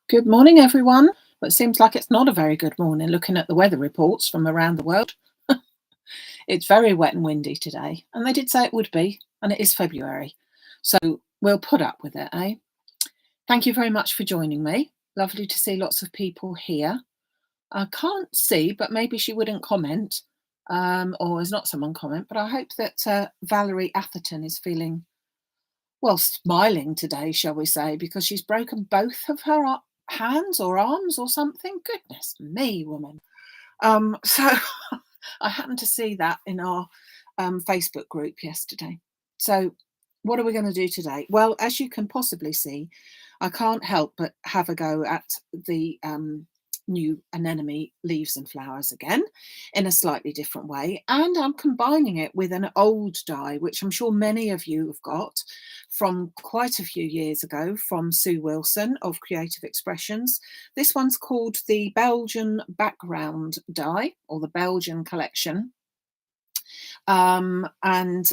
Good morning, everyone. But it seems like it's not a very good morning looking at the weather reports from around the world. It's very wet and windy today, and they did say it would be, and it is February. So we'll put up with it, eh? Thank you very much for joining me. Lovely to see lots of people here. I can't see, but maybe she wouldn't comment, or is not someone comment, but I hope that Valerie Atherton is feeling, well, smiling today, shall we say, because she's broken both of her hands or arms or something. Goodness me, woman. So I happened to see that in our Facebook group yesterday. So what are we going to do today? Well, as you can possibly see, I can't help but have a go at the new anemone leaves and flowers again in a slightly different way. And I'm combining it with an old die, which I'm sure many of you have got from quite a few years ago from Sue Wilson of Creative Expressions. This one's called the Belgian Background Die, or the Belgian Collection. And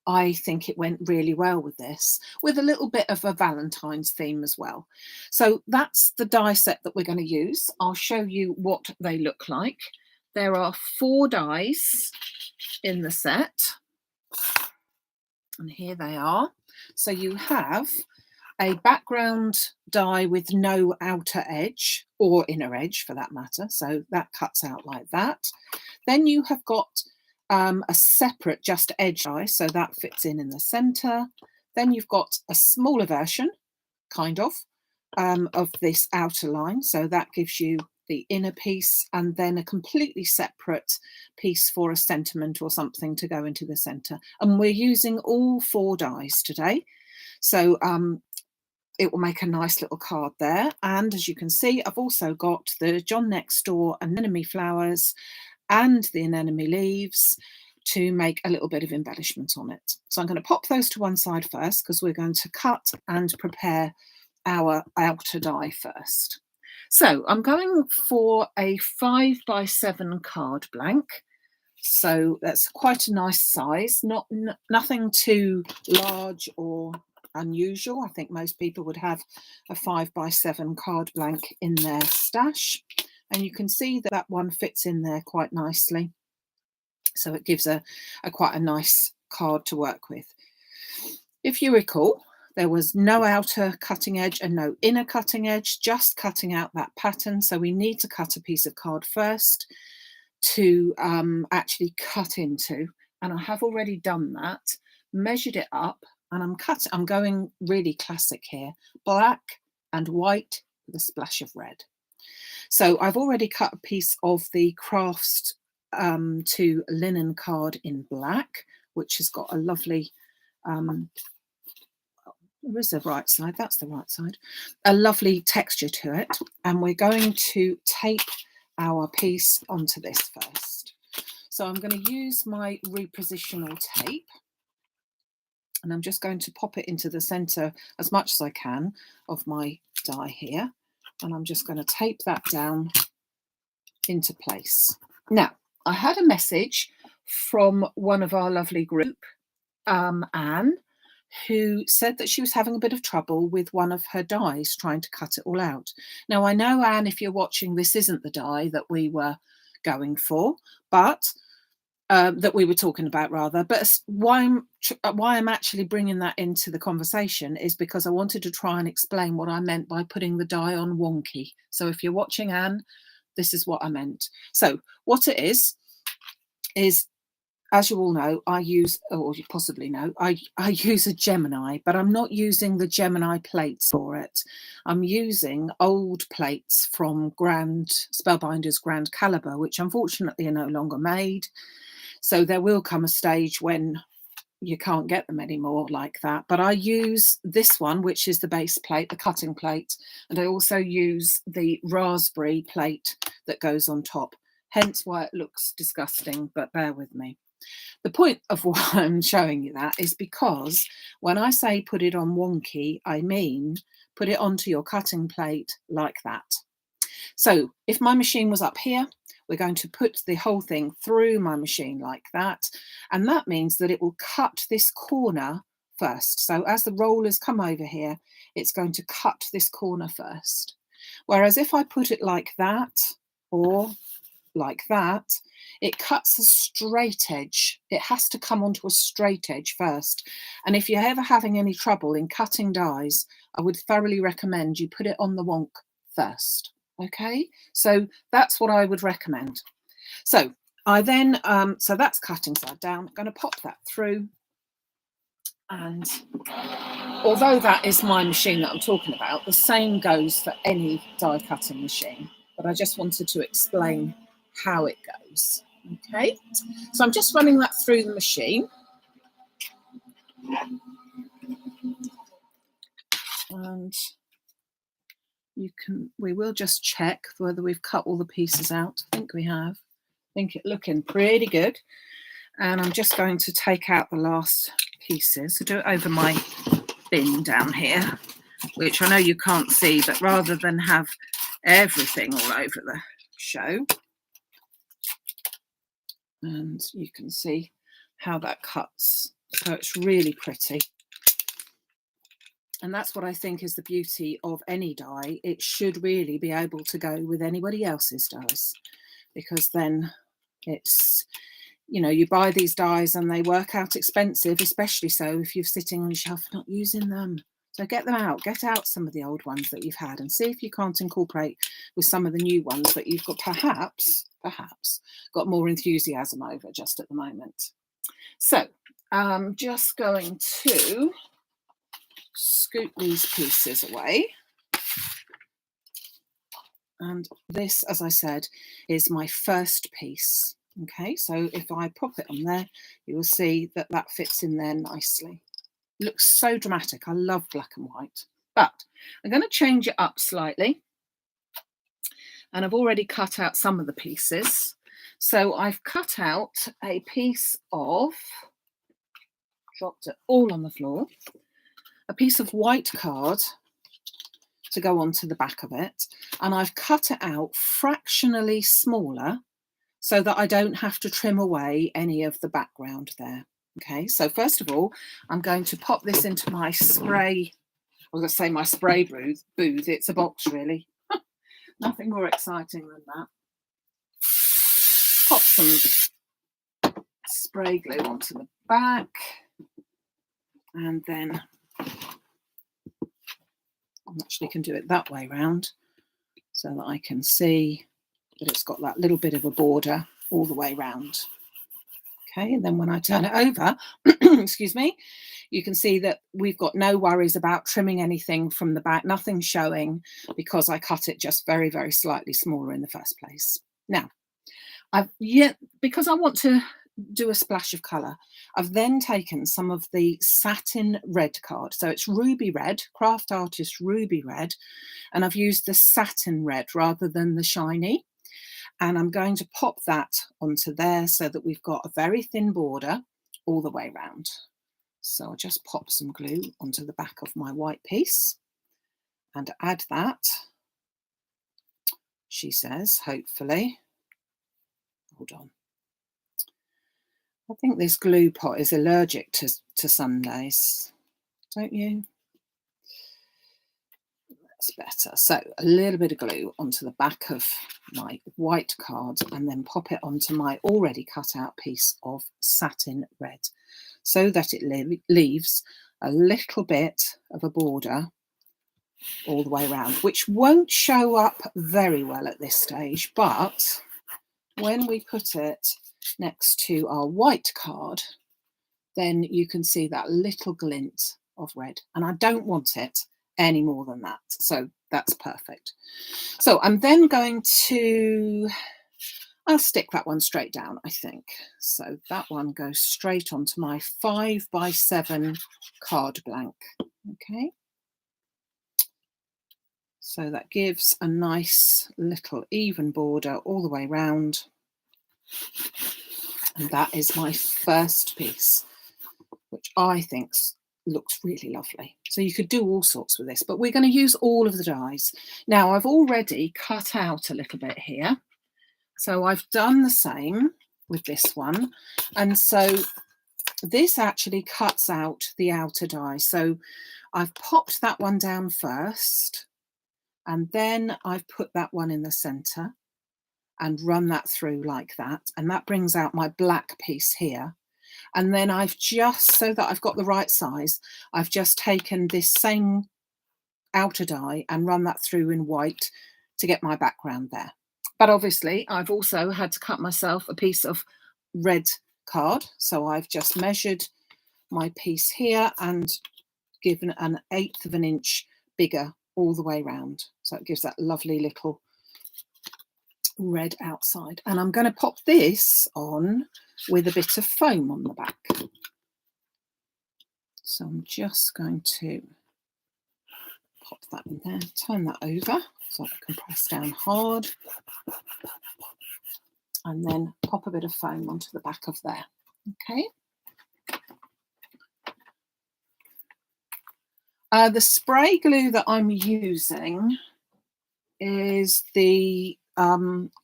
I think it went really well with this, with a little bit of a Valentine's theme as well. So that's the die set that we're going to use. I'll show you what they look like. There are 4 dies in the set, and here they are. So you have a background die with no outer edge or inner edge for that matter. So that cuts out like that. Then you have got a separate just edge die, so that fits in the center. Then you've got a smaller version, kind of this outer line, so that gives you the inner piece, and then a completely separate piece for a sentiment or something to go into the center. And we're using all 4 dies today, so it will make a nice little card there. And as you can see, I've also got the John Next Door Anemone Flowers and the anemone leaves to make a little bit of embellishment on it. So I'm going to pop those to one side first, because we're going to cut and prepare our outer die first. So I'm going for a 5x7 card blank. So that's quite a nice size, nothing too large or unusual. I think most people would have a 5x7 card blank in their stash. And you can see that that one fits in there quite nicely. So it gives a quite a nice card to work with. If you recall, there was no outer cutting edge and no inner cutting edge, just cutting out that pattern. So we need to cut a piece of card first to actually cut into. And I have already done that, measured it up, and I'm going really classic here, black and white with a splash of red. So I've already cut a piece of the Crafts to Linen card in black, which has got a lovely, where is the right side? That's the right side. A lovely texture to it. And we're going to tape our piece onto this first. So I'm going to use my repositional tape, and I'm just going to pop it into the center as much as I can of my die here. And I'm just going to tape that down into place. Now, I had a message from one of our lovely group, Anne, who said that she was having a bit of trouble with one of her dies trying to cut it all out. Now, I know, Anne, if you're watching, this isn't the die that we were going for, but that we were talking about rather. But why I'm actually bringing that into the conversation is because I wanted to try and explain what I meant by putting the die on wonky. So if you're watching, Anne, this is what I meant. So what it is, as you all know, I use, or you possibly know, I use a Gemini, but I'm not using the Gemini plates for it. I'm using old plates from Spellbinder's Grand Caliber, which unfortunately are no longer made. So there will come a stage when you can't get them anymore like that. But I use this one, which is the base plate, the cutting plate, and I also use the raspberry plate that goes on top. Hence why it looks disgusting, but bear with me. The point of why I'm showing you that is because when I say put it on wonky, I mean put it onto your cutting plate like that. So if my machine was up here, we're going to put the whole thing through my machine like that. And that means that it will cut this corner first. So as the rollers come over here, it's going to cut this corner first. Whereas if I put it like that or like that, it cuts a straight edge. It has to come onto a straight edge first. And if you're ever having any trouble in cutting dies, I would thoroughly recommend you put it on the wonk first. Okay, so that's what I would recommend. So I then, so that's cutting side down. I'm going to pop that through. And although that is my machine that I'm talking about, the same goes for any die cutting machine. But I just wanted to explain how it goes. Okay, so I'm just running that through the machine. And we will just check whether we've cut all the pieces out. I think we have. I think it's looking pretty good. And I'm just going to take out the last pieces. So do it over my bin down here, which I know you can't see, but rather than have everything all over the show, and you can see how that cuts. So it's really pretty. And that's what I think is the beauty of any die. It should really be able to go with anybody else's dies, because then it's, you know, you buy these dies and they work out expensive, especially so if you're sitting on your shelf not using them. So get them out, get out some of the old ones that you've had and see if you can't incorporate with some of the new ones that you've got perhaps got more enthusiasm over just at the moment. So I'm just going to scoop these pieces away. And this, as I said, is my first piece. Okay, so if I pop it on there, you will see that that fits in there nicely. It looks so dramatic. I love black and white, but I'm going to change it up slightly. And I've already cut out some of the pieces. So I've cut out a piece of, dropped it all on the floor, a piece of white card to go onto the back of it. And I've cut it out fractionally smaller so that I don't have to trim away any of the background there. Okay, so first of all, I'm going to pop this into my spray, I was going to say my spray booth. It's a box really. Nothing more exciting than that. Pop some spray glue onto the back. And then I actually can do it that way round so that I can see that it's got that little bit of a border all the way round. Okay, and then when I turn it over, excuse me, you can see that we've got no worries about trimming anything from the back, nothing showing, because I cut it just very, very slightly smaller in the first place. Now, because I want to do a splash of colour, I've then taken some of the satin red card. So it's ruby red, craft artist ruby red, and I've used the satin red rather than the shiny. And I'm going to pop that onto there so that we've got a very thin border all the way around. So I'll just pop some glue onto the back of my white piece and add that, she says, hopefully. Hold on. I think this glue pot is allergic to Sundays, don't you? That's better. So a little bit of glue onto the back of my white card and then pop it onto my already cut out piece of satin red so that it leaves a little bit of a border all the way around, which won't show up very well at this stage, but when we put it next to our white card, then you can see that little glint of red, and I don't want it any more than that, so that's perfect. So I'm then going to, I'll stick that one straight down, I think. So that one goes straight onto my 5x7 card blank. Okay, so that gives a nice little even border all the way round, and that is my first piece, which I think looks really lovely. So you could do all sorts with this, but we're going to use all of the dies. Now I've already cut out a little bit here, so I've done the same with this one, and so this actually cuts out the outer die. So I've popped that one down first, And then I've put that one in the center and run that through like that. And that brings out my black piece here. And then I've just, so that I've got the right size, I've just taken this same outer die and run that through in white to get my background there. But obviously I've also had to cut myself a piece of red card. So I've just measured my piece here and given an 1/8 of an inch bigger all the way round. So it gives that lovely little red outside. And I'm going to pop this on with a bit of foam on the back. So I'm just going to pop that in there, turn that over so I can press down hard, and then pop a bit of foam onto the back of there. Okay. The spray glue that I'm using is the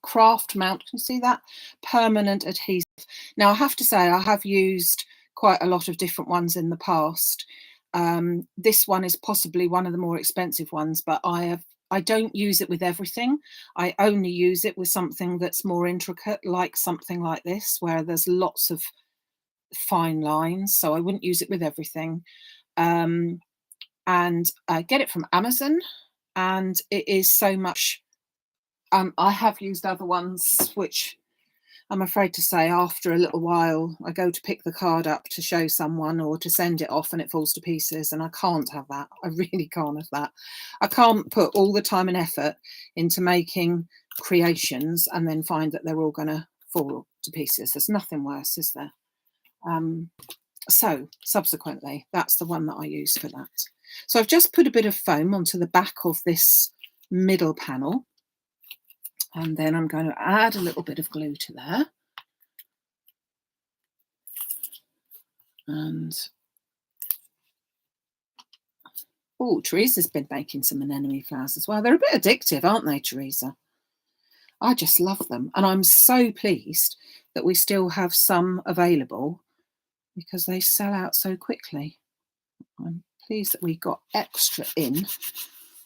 craft mount. Can you see that? Permanent adhesive. Now I have to say I have used quite a lot of different ones in the past. This one is possibly one of the more expensive ones, but I don't use it with everything. I only use it with something that's more intricate, like something like this, where there's lots of fine lines. So I wouldn't use it with everything. And I get it from Amazon, and it is so much. I have used other ones, which I'm afraid to say after a little while, I go to pick the card up to show someone or to send it off and it falls to pieces, and I can't have that. I really can't have that. I can't put all the time and effort into making creations and then find that they're all going to fall to pieces. There's nothing worse, is there? So subsequently, that's the one that I use for that. So I've just put a bit of foam onto the back of this middle panel, and then I'm going to add a little bit of glue to there. And oh, Teresa's been making some anemone flowers as well. They're a bit addictive, aren't they, Teresa? I just love them. And I'm so pleased that we still have some available because they sell out so quickly. I'm pleased that we got extra in,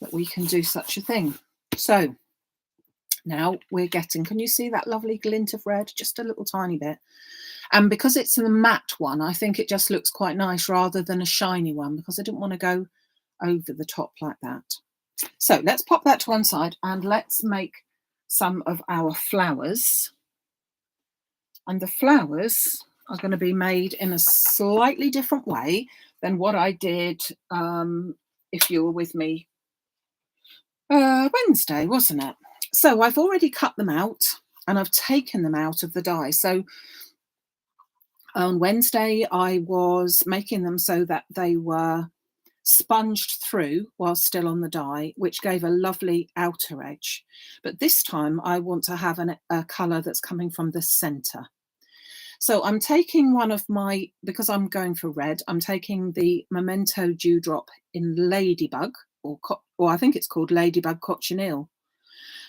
that we can do such a thing. So now we're getting, can you see that lovely glint of red? Just a little tiny bit. And because it's a matte one, I think it just looks quite nice rather than a shiny one, because I didn't want to go over the top like that. So let's pop that to one side and let's make some of our flowers. And the flowers are going to be made in a slightly different way than what I did, if you were with me, Wednesday, wasn't it? So I've already cut them out and I've taken them out of the die. So on Wednesday, I was making them so that they were sponged through while still on the die, which gave a lovely outer edge. But this time I want to have a colour that's coming from the centre. So I'm taking one of my, because I'm going for red, I'm taking the Memento Dewdrop in Ladybug, or I think it's called Ladybug Cochineal.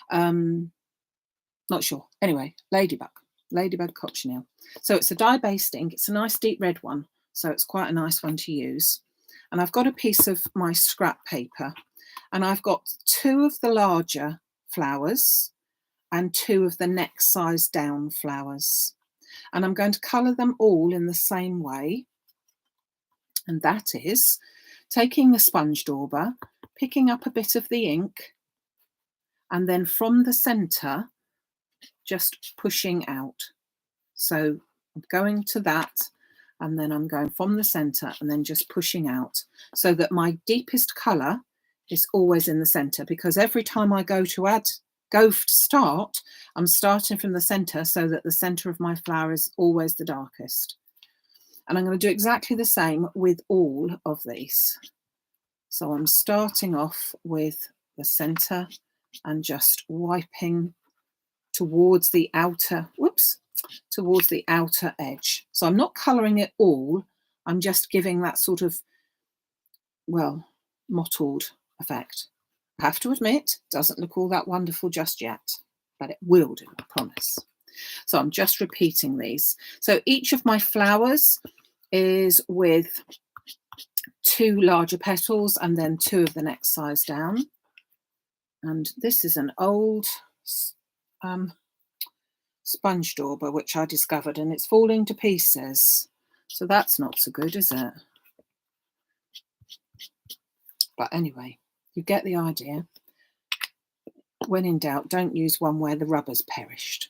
Not sure. Anyway, Ladybug Cochineal. So it's a dye-based ink. It's a nice deep red one, so it's quite a nice one to use. And I've got a piece of my scrap paper, and I've got 2 of the larger flowers and 2 of the next size down flowers. And I'm going to colour them all in the same way. And that is taking the sponge dauber, picking up a bit of the ink, and then from the centre, just pushing out. So I'm going to that, and then I'm going from the centre and then just pushing out, so that my deepest colour is always in the centre, because every time I go to start, I'm starting from the centre, so that the centre of my flower is always the darkest. And I'm going to do exactly the same with all of these. So I'm starting off with the centre and just wiping towards the outer, towards the outer edge. So I'm not colouring it all, I'm just giving that sort of, well, mottled effect. I have to admit, it doesn't look all that wonderful just yet, but it will do, I promise. So I'm just repeating these. So each of my flowers is with 2 larger petals and then 2 of the next size down. And this is an old sponge dauber which I discovered, and it's falling to pieces. So that's not so good, is it? But anyway, you get the idea. When in doubt, don't use one where the rubber's perished.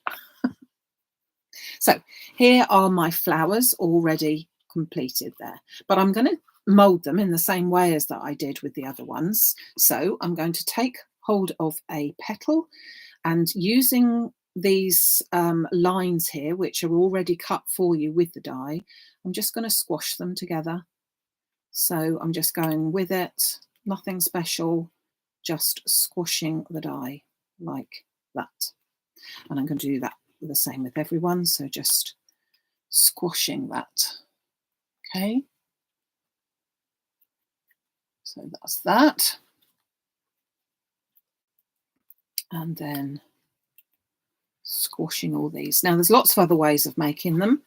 So here are my flowers already completed there, but I'm going to mold them in the same way as that I did with the other ones. So I'm going to take hold of a petal, and using these lines here, which are already cut for you with the die, I'm just going to squash them together. So I'm just going with it, nothing special, just squashing the die like that. And I'm going to do that the same with everyone. So just squashing that. Okay. So that's that. And then squashing all these. Now there's lots of other ways of making them,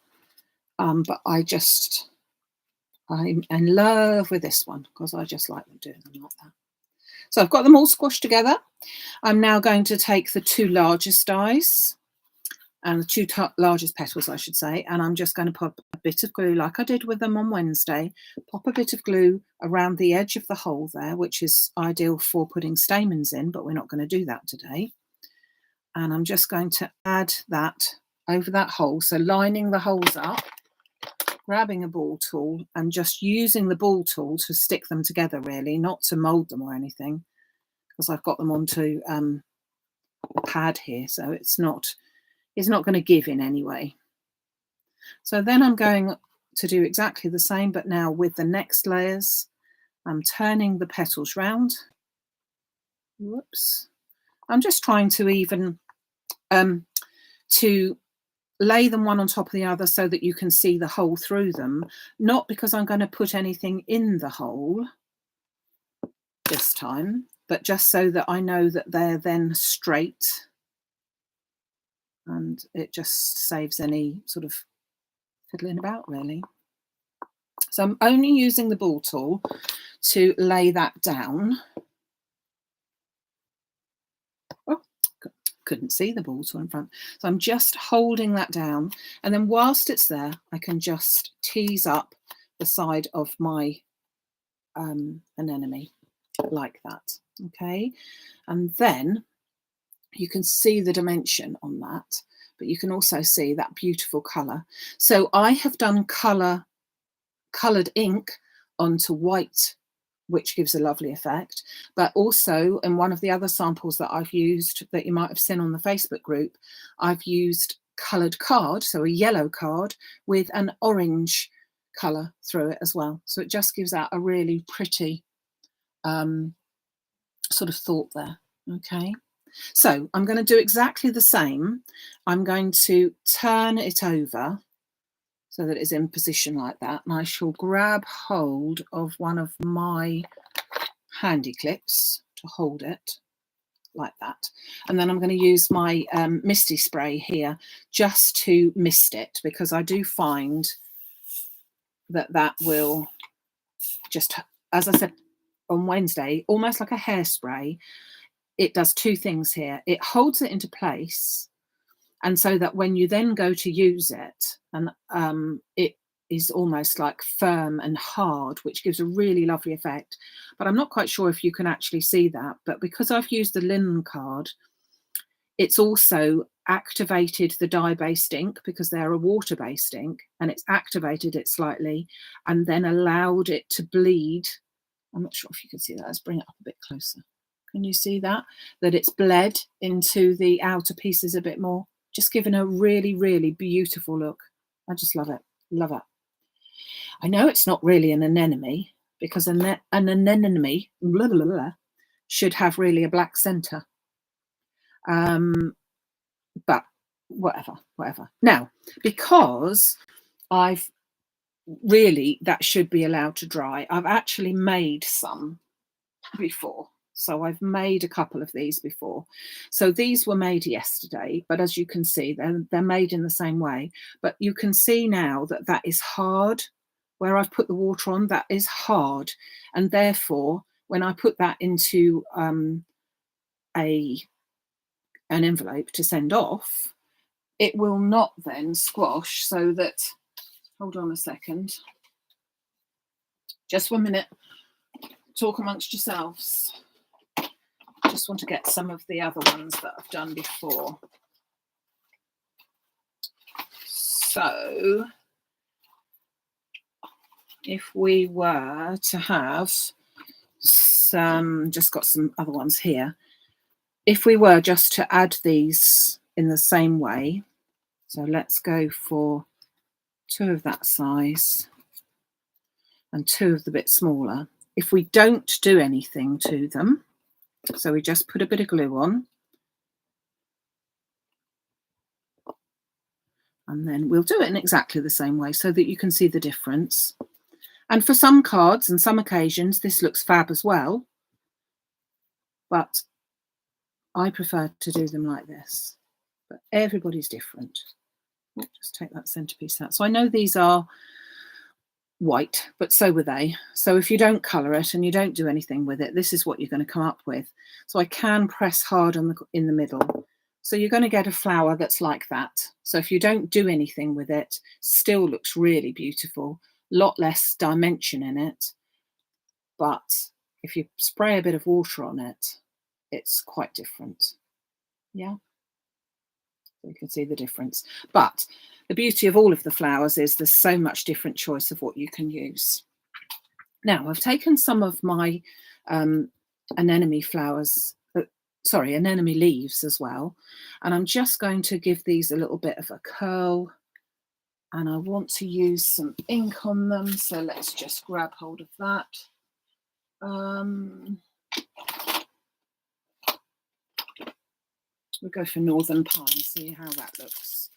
but I'm in love with this one because I just like them doing them like that. So I've got them all squashed together. I'm now going to take the two largest dies and the two largest petals, I should say, and I'm just going to put a bit of glue like I did with them on Wednesday, pop a bit of glue around the edge of the hole there, which is ideal for putting stamens in, but we're not going to do that today. And I'm just going to add that over that hole, so lining the holes up, grabbing a ball tool and just using the ball tool to stick them together, really, not to mould them or anything, because I've got them onto a pad here, so it's not going to give in any way. So then I'm going to do exactly the same, but now with the next layers. I'm turning the petals round. Whoops. I'm just trying to even to lay them one on top of the other so that you can see the hole through them, not because I'm going to put anything in the hole this time, but just so that I know that they're then straight, and it just saves any sort of fiddling about, really. So I'm only using the ball tool to lay that down. Oh, couldn't see the ball tool in front. So I'm just holding that down, and then whilst it's there, I can just tease up the side of my anemone like that. Okay, and then you can see the dimension on that, but you can also see that beautiful colour. So I have done coloured ink onto white, which gives a lovely effect, but also in one of the other samples that I've used that you might have seen on the Facebook group, I've used coloured card, so a yellow card with an orange colour through it as well. So it just gives out a really pretty sort of thought there. Okay, so I'm going to do exactly the same. I'm going to turn it over so that it's in position like that, and I shall grab hold of one of my handy clips to hold it like that, and then I'm going to use my misty spray here just to mist it, because I do find that that will just, as I said on Wednesday, almost like a hairspray. It does two things here. It holds it into place, and so that when you then go to use it, and it is almost like firm and hard, which gives a really lovely effect. But I'm not quite sure if you can actually see that, but because I've used the linen card, it's also activated the dye-based ink, because they're a water-based ink, and it's activated it slightly and then allowed it to bleed. I'm not sure if you can see that. Let's bring it up a bit closer. Can you see that? That it's bled into the outer pieces a bit more, just giving a really, really beautiful look. I just love it. Love it. I know it's not really an anemone, because an anemone blah, blah, blah, should have really a black centre. But whatever. Now, because I've really, that should be allowed to dry, I've actually made some before. So I've made a couple of these before. So these were made yesterday, but as you can see, they're made in the same way. But you can see now that that is hard. Where I've put the water on, that is hard. And therefore, when I put that into an envelope to send off, it will not then squash, so that, hold on a second, just 1 minute, talk amongst yourselves. Just want to get some of the other ones that I've done before. So if we were to have some, just got some other ones here, if we were just to add these in the same way, so let's go for 2 of that size and 2 of the bit smaller. If we don't do anything to them, so we just put a bit of glue on, and then we'll do it in exactly the same way so that you can see the difference. And for some cards and some occasions, this looks fab as well, but I prefer to do them like this. But everybody's different. I'll just take that centerpiece out. So I know these are white, but so were they. So if you don't colour it and you don't do anything with it, this is what you're going to come up with. So I can press hard on in the middle. So you're going to get a flower that's like that. So if you don't do anything with it, still looks really beautiful. A lot less dimension in it. But if you spray a bit of water on it, it's quite different. Yeah. You can see the difference. But the beauty of all of the flowers is there's so much different choice of what you can use. Now, I've taken some of my anemone flowers, anemone leaves as well, and I'm just going to give these a little bit of a curl, and I want to use some ink on them, so let's just grab hold of that. We'll go for Northern Pine, see how that looks.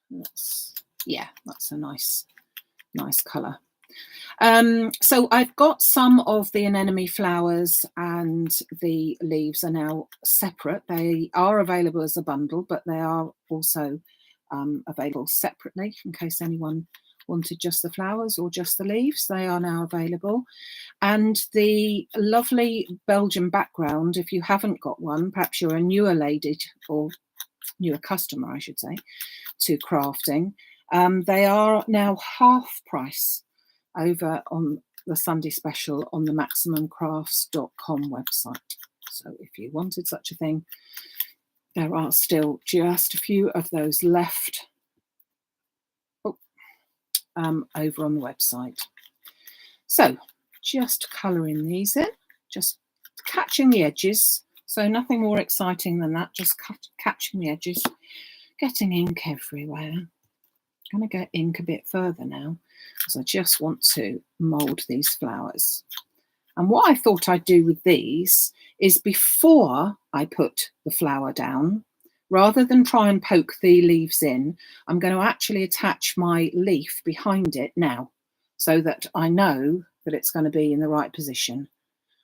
That's a nice colour. So I've got some of the anemone flowers and the leaves are now separate. They are available as a bundle, but they are also available separately in case anyone wanted just the flowers or just the leaves. They are now available. And the lovely Belgian background, if you haven't got one, perhaps you're a newer lady or newer customer, I should say, to crafting, they are now half price over on the Sunday special on the maximumcrafts.com website. So if you wanted such a thing, there are still just a few of those left over on the website. So just colouring these in, just catching the edges. So nothing more exciting than that, just catching the edges, getting ink everywhere. I'm going to get ink a bit further now because I just want to mould these flowers. And what I thought I'd do with these is before I put the flower down, rather than try and poke the leaves in, I'm going to actually attach my leaf behind it now so that I know that it's going to be in the right position.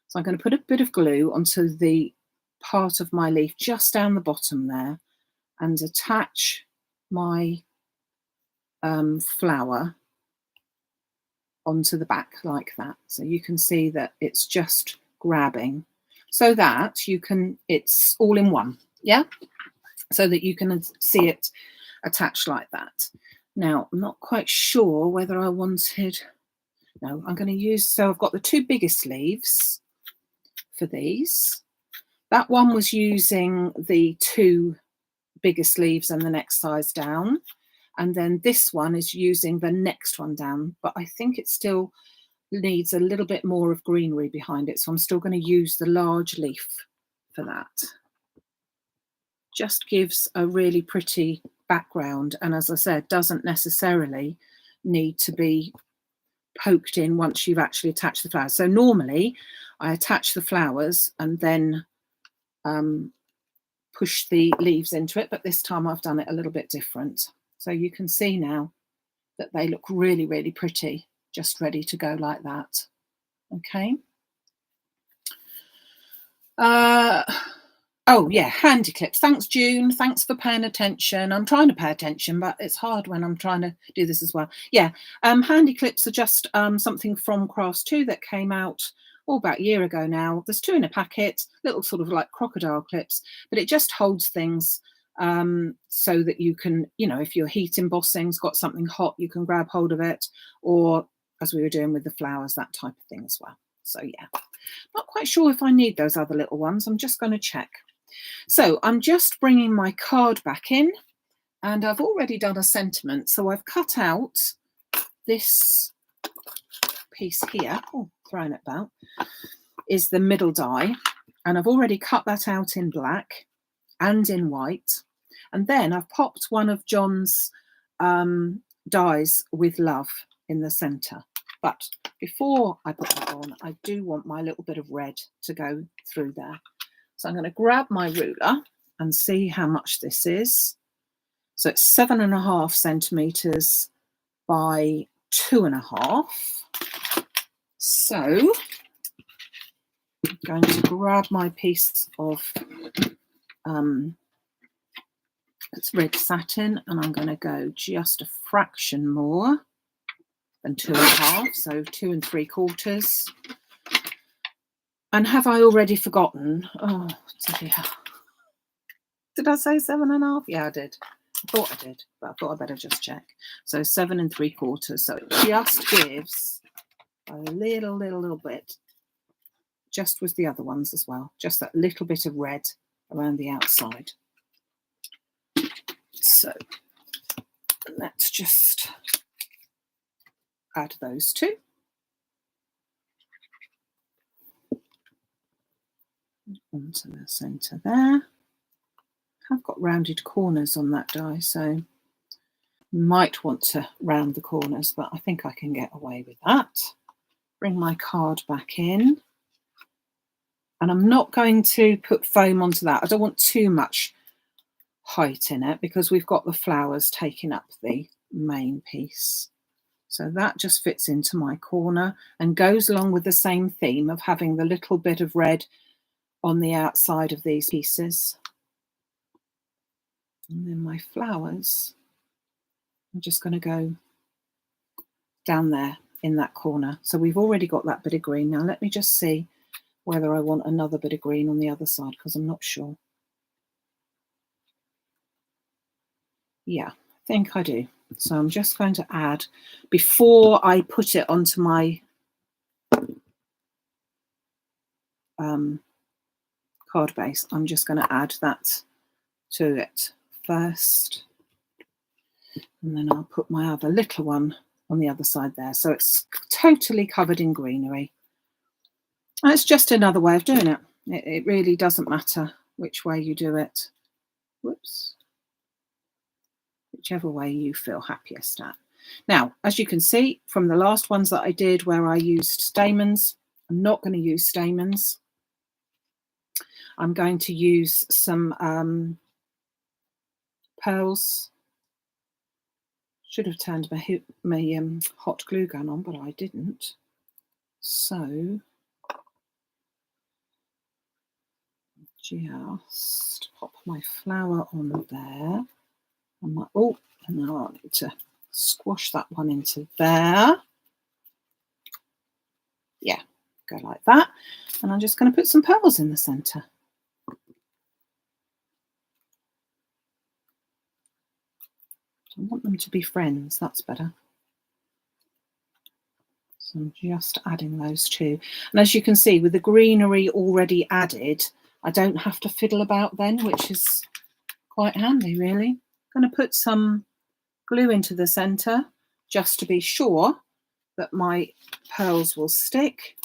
So I'm going to put a bit of glue onto the part of my leaf just down the bottom there and attach my flower onto the back like that. So you can see that it's just grabbing so that you can, it's all in one. Yeah. So that you can see it attached like that. Now, I'm not quite sure whether I wanted, no, I'm going to use, so I've got the 2 biggest leaves for these. That one was using the 2 biggest leaves and the next size down. And then this one is using the next one down, but I think it still needs a little bit more of greenery behind it. So I'm still going to use the large leaf for that. Just gives a really pretty background, and as I said, doesn't necessarily need to be poked in once you've actually attached the flowers. So normally I attach the flowers and then push the leaves into it, but this time I've done it a little bit different. So you can see now that they look really, really pretty, just ready to go like that. Okay. Oh yeah, handy clips. Thanks, June. Thanks for paying attention. I'm trying to pay attention, but it's hard when I'm trying to do this as well. Yeah, handy clips are just something from Crafts 2 that came out about a year ago now. There's 2 in a packet, little sort of like crocodile clips, but it just holds things so that you can, you know, if your heat embossing's got something hot, you can grab hold of it, or as we were doing with the flowers, that type of thing as well. So yeah, not quite sure if I need those other little ones. I'm just going to check. So I'm just bringing my card back in, and I've already done a sentiment. So I've cut out this piece here, throwing it about, is the middle die, and I've already cut that out in black and in white. And then I've popped one of John's dies with love in the center. But before I put that on, I do want my little bit of red to go through there. So I'm going to grab my ruler and see how much this is. So it's 7.5 centimeters by 2.5. So I'm going to grab my piece of it's red satin, and I'm going to go just a fraction more than 2.5, so 2 3/4. And have I already forgotten? Oh dear. Did I say 7.5? Yeah, I did. I thought I did, but I thought I'd better just check. So 7 3/4. So it just gives a little bit, just with the other ones as well, just that little bit of red around the outside. So let's just add those two. Onto the centre there. I've got rounded corners on that die, so might want to round the corners, but I think I can get away with that. Bring my card back in. And I'm not going to put foam onto that. I don't want too much height in it because we've got the flowers taking up the main piece. So that just fits into my corner and goes along with the same theme of having the little bit of red on the outside of these pieces. And then my flowers, I'm just going to go down there in that corner. So we've already got that bit of green. Now let me just see whether I want another bit of green on the other side, because I'm not sure. Yeah, I think I do. So I'm just going to add, before I put it onto my card base, I'm just going to add that to it first. And then I'll put my other little one on the other side there. So it's totally covered in greenery. And it's just another way of doing it. It really doesn't matter which way you do it. Whoops. Whichever way you feel happiest at. Now, as you can see from the last ones that I did where I used stamens, I'm not going to use stamens. I'm going to use some pearls. Should have turned my hot glue gun on, but I didn't. So just pop my flower on there. And now I need to squash that one into there. Yeah, go like that. And I'm just going to put some pearls in the centre. I want them to be friends, that's better. So I'm just adding those two. And as you can see, with the greenery already added, I don't have to fiddle about then, which is quite handy, really. I'm going to put some glue into the centre just to be sure that my pearls will stick.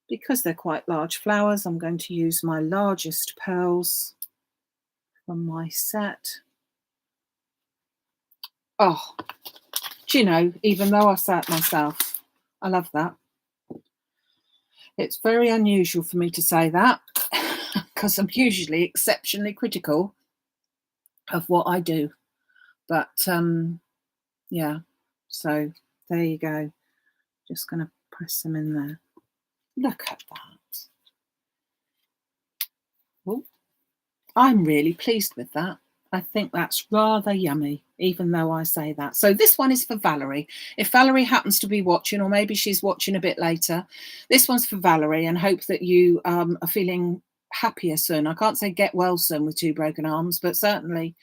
Because they're quite large flowers, I'm going to use my largest pearls from my set. Oh, do you know, even though I say it myself, I love that. It's very unusual for me to say that because I'm usually exceptionally critical of what I do. But yeah, so there you go. Just going to press them in there. Look at that. Oh, I'm really pleased with that. I think that's rather yummy. even though I say that. So this one is for Valerie. If Valerie happens to be watching, or maybe she's watching a bit later, this one's for Valerie, and hope that you are feeling happier soon. I can't say get well soon with 2 broken arms, but certainly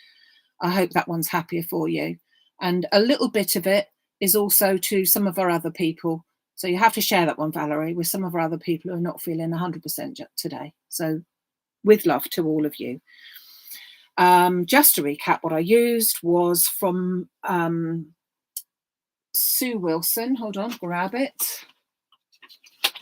I hope that one's happier for you. And a little bit of it is also to some of our other people. So you have to share that one, Valerie, with some of our other people who are not feeling 100% today. So with love to all of you. Just to recap, what I used was from Sue Wilson. Hold on, grab it.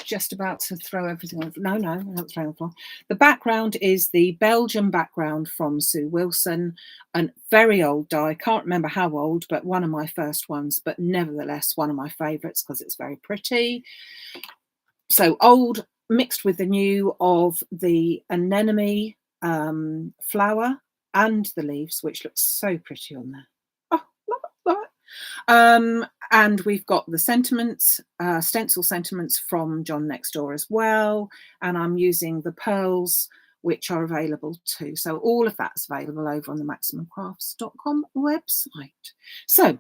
Just about to throw everything over. No, I'm not throwing it on. The background is the Belgian background from Sue Wilson, a very old die. Can't remember how old, but one of my first ones, but nevertheless one of my favourites because it's very pretty. So old mixed with the new of the Anenome flower and the leaves, which looks so pretty on there. Oh, love it. And we've got the sentiments, stencil sentiments from John Next Door as well. And I'm using the pearls, which are available too. So all of that's available over on the maximumcrafts.com website. So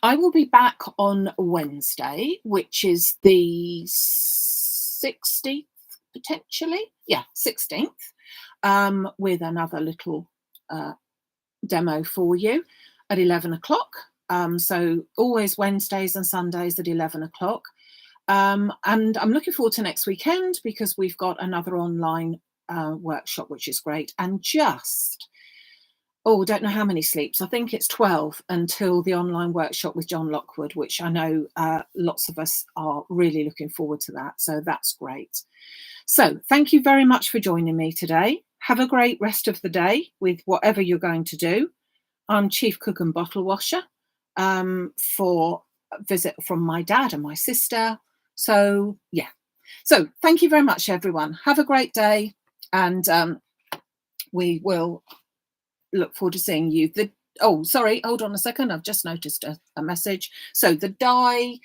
I will be back on Wednesday, which is the 16th, potentially. Yeah, 16th. With another little demo for you at 11 o'clock. So always Wednesdays and Sundays at 11 o'clock. And I'm looking forward to next weekend because we've got another online workshop, which is great. And just, don't know how many sleeps. I think it's 12 until the online workshop with John Lockwood, which I know lots of us are really looking forward to that. So that's great. So thank you very much for joining me today. Have a great rest of the day with whatever you're going to do. I'm Chief Cook and Bottle Washer for a visit from my dad and my sister. So, yeah. So thank you very much, everyone. Have a great day. And we will look forward to seeing you. Oh, sorry, hold on a second. I've just noticed a message. So the die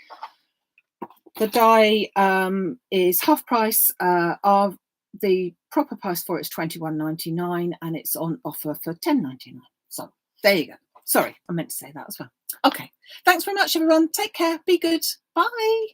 is half price. The proper price for it is £21.99 and it's on offer for £10.99. So there you go. Sorry, I meant to say that as well. Okay. Thanks very much, everyone. Take care. Be good. Bye.